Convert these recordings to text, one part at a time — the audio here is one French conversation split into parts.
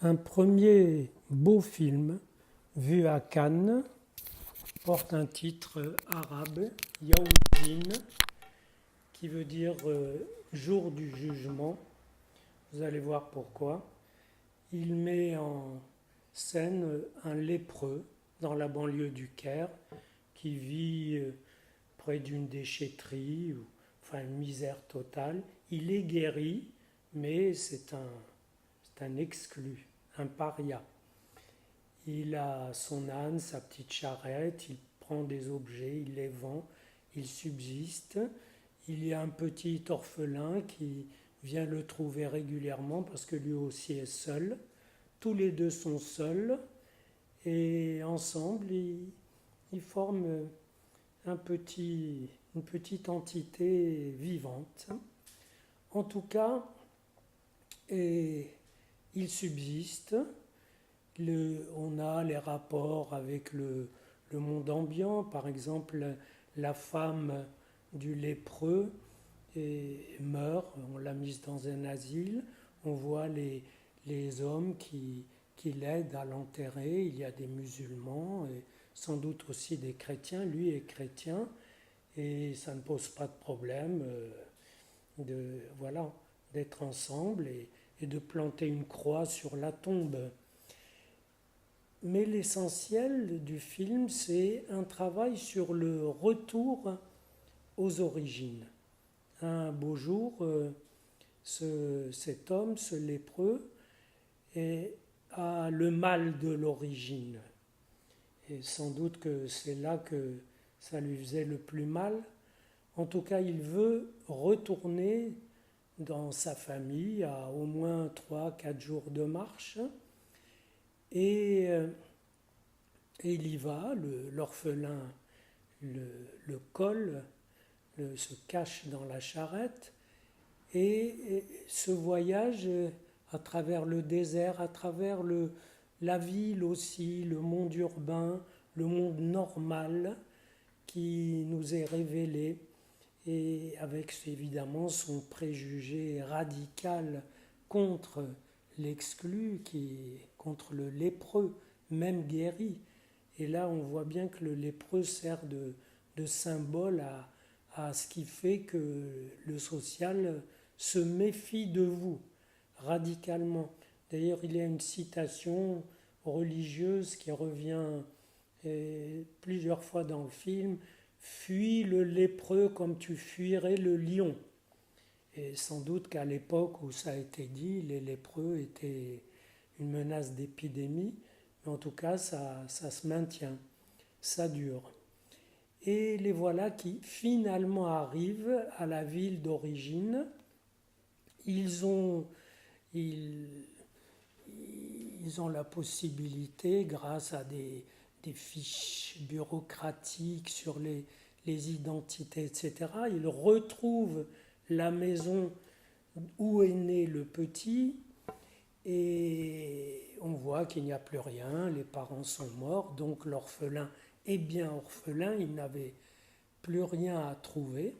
Un premier beau film vu à Cannes porte un titre arabe, Yaoumdine, qui veut dire jour du jugement. Vous allez voir pourquoi. Il met en scène un lépreux dans la banlieue du Caire qui vit près d'une déchetterie, enfin une misère totale. Il est guéri, mais c'est un exclu, un paria. Il a son âne, sa petite charrette, il prend des objets, il les vend, il subsiste. Il y a un petit orphelin qui vient le trouver régulièrement parce que lui aussi est seul. Tous les deux sont seuls et ensemble ils forment une petite entité vivante. En tout cas, et il subsiste. On a les rapports avec le monde ambiant. Par exemple, la femme du lépreux meurt, on l'a mise dans un asile. On voit les hommes qui l'aident à l'enterrer. Il y a des musulmans et sans doute aussi des chrétiens. Lui est chrétien et ça ne pose pas de problème voilà, d'être ensemble et de planter une croix sur la tombe. Mais l'essentiel du film, c'est un travail sur le retour aux origines. Un beau jour, cet homme, ce lépreux, a le mal de l'origine. Et sans doute que c'est là que ça lui faisait le plus mal. En tout cas, il veut retourner dans sa famille à au moins 3 4 jours de marche. Et, et il y va, l'orphelin le colle, se cache dans la charrette. Et ce voyage à travers le désert, à travers la ville aussi, le monde urbain, le monde normal qui nous est révélé, et avec évidemment son préjugé radical contre l'exclu, contre le lépreux, même guéri. Et là, on voit bien que le lépreux sert de symbole à ce qui fait que le social se méfie de vous radicalement. D'ailleurs, il y a une citation religieuse qui revient plusieurs fois dans le film: fuis le lépreux comme tu fuirais le lion. Et sans doute qu'à l'époque où ça a été dit, les lépreux étaient une menace d'épidémie, mais en tout cas, ça se maintient, ça dure. Et les voilà qui finalement arrivent à la ville d'origine. Ils ont, ils, ils ont la possibilité, grâce à des fiches bureaucratiques sur les identités, etc., ils retrouvent la maison où est né le petit, et on voit qu'il n'y a plus rien, les parents sont morts, donc l'orphelin est bien orphelin, il n'avait plus rien à trouver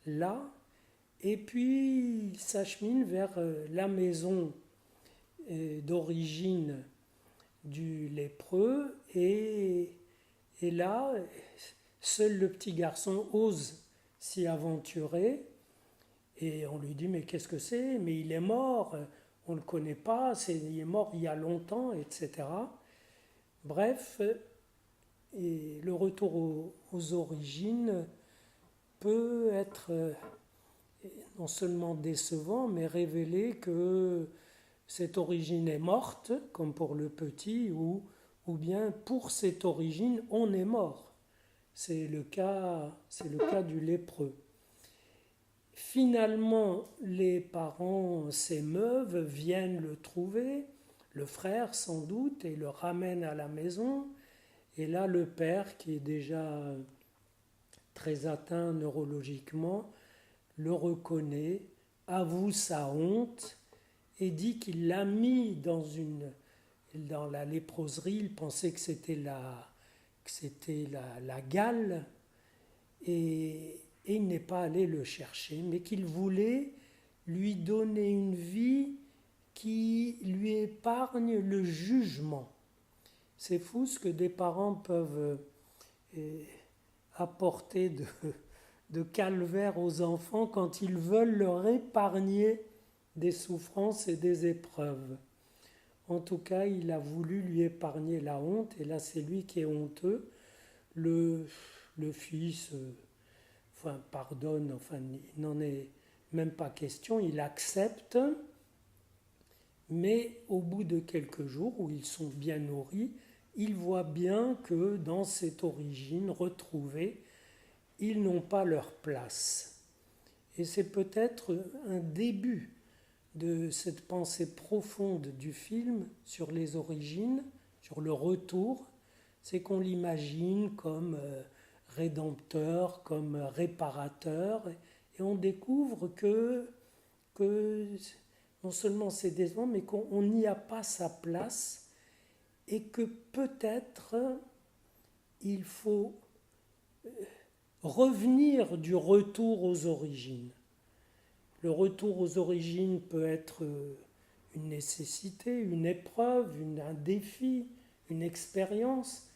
là, et puis il s'achemine vers la maison d'origine du lépreux, et là, seul le petit garçon ose s'y aventurer, et on lui dit: mais qu'est-ce que c'est? Mais il est mort, on ne le connaît pas, il est mort il y a longtemps, etc. Bref, et le retour aux origines peut être non seulement décevant, mais révéler que cette origine est morte, comme pour le petit, ou bien pour cette origine, on est mort. C'est le cas du lépreux. Finalement, les parents s'émeuvent, viennent le trouver, le frère sans doute, et le ramènent à la maison. Et là, le père, qui est déjà très atteint neurologiquement, le reconnaît, avoue sa honte et dit qu'il l'a mis dans la léproserie. Il pensait que c'était la gale, et il n'est pas allé le chercher, mais qu'il voulait lui donner une vie qui lui épargne le jugement. C'est fou ce que des parents peuvent apporter de calvaire aux enfants quand ils veulent leur épargner des souffrances et des épreuves. En tout cas, il a voulu lui épargner la honte, et là c'est lui qui est honteux. Le fils pardonne, il n'en est même pas question, il accepte, mais au bout de quelques jours où ils sont bien nourris, il voit bien que dans cette origine retrouvée, ils n'ont pas leur place. Et c'est peut-être un début de cette pensée profonde du film sur les origines, sur le retour, c'est qu'on l'imagine comme rédempteur, comme réparateur, et on découvre que non seulement c'est décevant, mais qu'on n'y a pas sa place, et que peut-être il faut revenir du retour aux origines. Le retour aux origines peut être une nécessité, une épreuve, un défi, une expérience,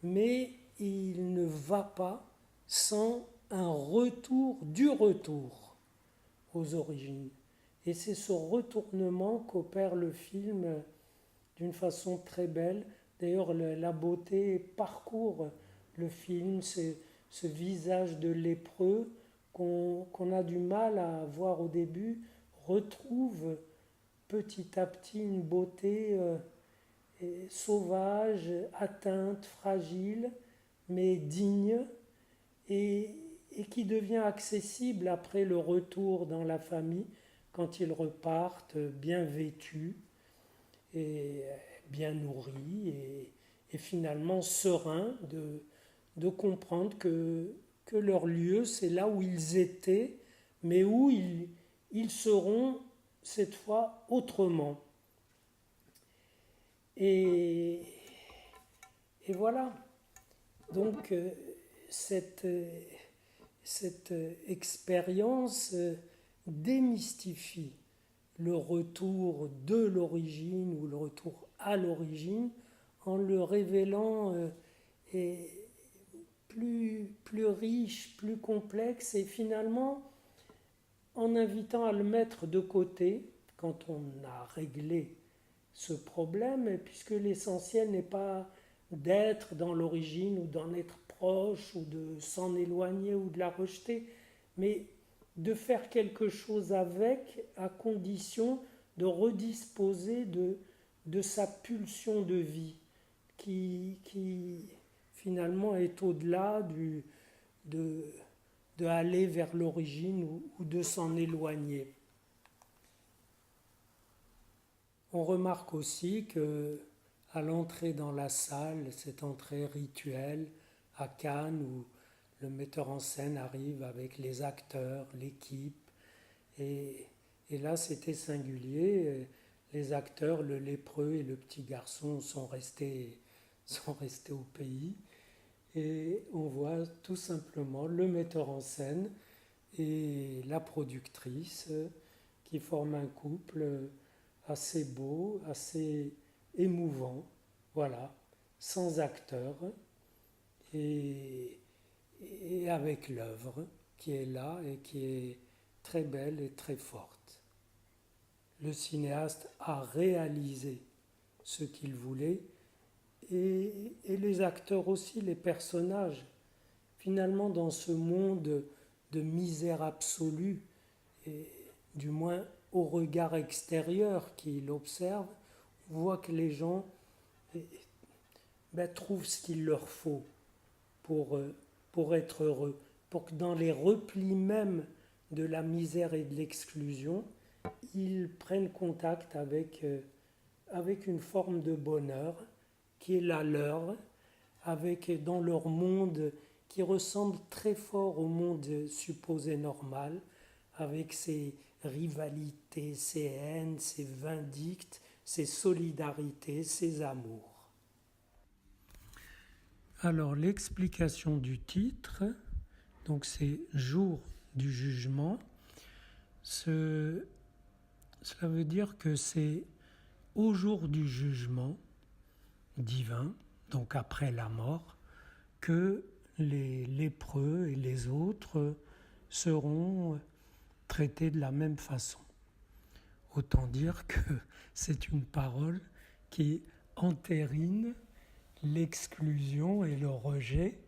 mais il ne va pas sans un retour du retour aux origines. Et c'est ce retournement qu'opère le film d'une façon très belle. D'ailleurs, la beauté parcourt le film, c'est ce visage de lépreux qu'on a du mal à voir au début, retrouve petit à petit une beauté sauvage, atteinte, fragile, mais digne, et qui devient accessible après le retour dans la famille, quand ils repartent bien vêtus et bien nourris, et finalement sereins de comprendre que leur lieu, c'est là où ils étaient, mais où ils seront cette fois autrement. Et voilà. Donc cette expérience démystifie le retour de l'origine ou le retour à l'origine en le révélant plus riche, plus complexe, et finalement en invitant à le mettre de côté quand on a réglé ce problème, puisque l'essentiel n'est pas d'être dans l'origine ou d'en être proche ou de s'en éloigner ou de la rejeter, mais de faire quelque chose avec, à condition de redisposer de sa pulsion de vie qui finalement est au-delà de aller vers l'origine ou de s'en éloigner. On remarque aussi que à l'entrée dans la salle, cette entrée rituelle à Cannes où le metteur en scène arrive avec les acteurs, l'équipe, et là c'était singulier. Les acteurs, le lépreux et le petit garçon sont restés au pays, et on voit tout simplement le metteur en scène et la productrice qui forment un couple assez beau, assez émouvant, voilà, sans acteur, et avec l'œuvre qui est là et qui est très belle et très forte. Le cinéaste a réalisé ce qu'il voulait, et les acteurs aussi, les personnages. Finalement, dans ce monde de misère absolue, et du moins au regard extérieur qui l'observe, on voit que les gens trouvent ce qu'il leur faut pour être heureux, pour que dans les replis même de la misère et de l'exclusion, ils prennent contact avec une forme de bonheur qui est la leur, avec dans leur monde qui ressemble très fort au monde supposé normal, avec ses rivalités, ses haines, ses vindictes, ses solidarités, ses amours. Alors l'explication du titre, donc c'est Jour du jugement. Ce Cela veut dire que c'est au jour du jugement divin, donc après la mort, que les lépreux et les autres seront traités de la même façon. Autant dire que c'est une parole qui entérine l'exclusion et le rejet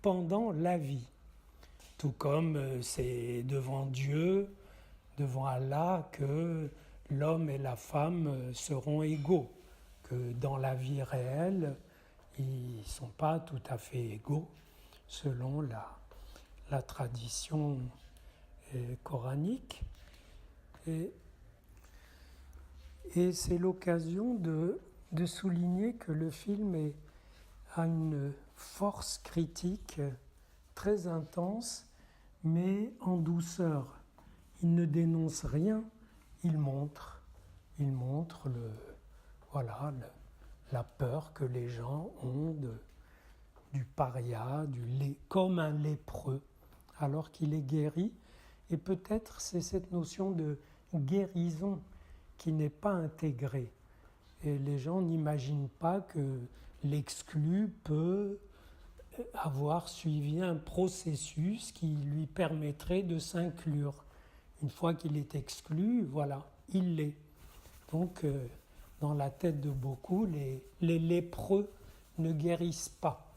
pendant la vie. Tout comme c'est devant Dieu, devant Allah, que l'homme et la femme seront égaux, que dans la vie réelle, ils ne sont pas tout à fait égaux selon la tradition coranique. Et c'est l'occasion de souligner que le film a une force critique très intense, mais en douceur. Il ne dénonce rien, il montre la peur que les gens ont du paria, comme un lépreux, alors qu'il est guéri. Et peut-être c'est cette notion de guérison qui n'est pas intégrée. Et les gens n'imaginent pas que l'exclu peut avoir suivi un processus qui lui permettrait de s'inclure. Une fois qu'il est exclu, voilà, il l'est. Donc, dans la tête de beaucoup, les lépreux ne guérissent pas.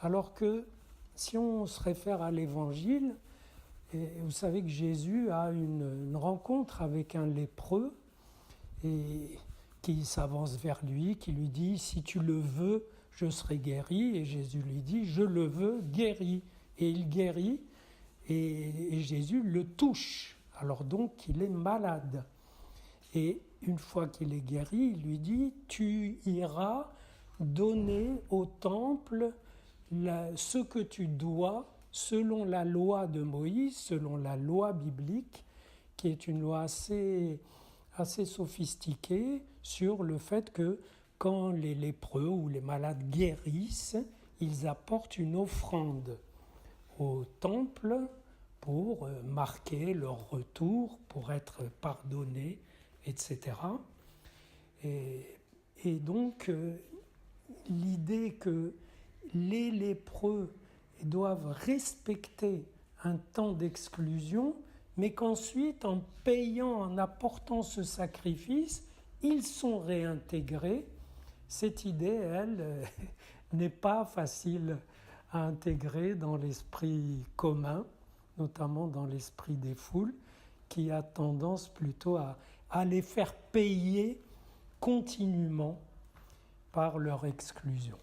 Alors que, si on se réfère à l'Évangile, vous savez que Jésus a une rencontre avec un lépreux et qui s'avance vers lui, qui lui dit « Si tu le veux, je serai guéri ». Et Jésus lui dit « Je le veux, guéris ». Et il guérit et Jésus le touche. Alors donc, il est malade. Et une fois qu'il est guéri, il lui dit « Tu iras donner au temple ce que tu dois selon la loi de Moïse, selon la loi biblique, qui est une loi assez sophistiquée sur le fait que quand les lépreux ou les malades guérissent, ils apportent une offrande au temple pour marquer leur retour, pour être pardonnés, etc. Et donc, l'idée que les lépreux doivent respecter un temps d'exclusion, mais qu'ensuite, en payant, en apportant ce sacrifice, ils sont réintégrés. Cette idée, elle, n'est pas facile à intégrer dans l'esprit commun, notamment dans l'esprit des foules, qui a tendance plutôt à les faire payer continuellement par leur exclusion.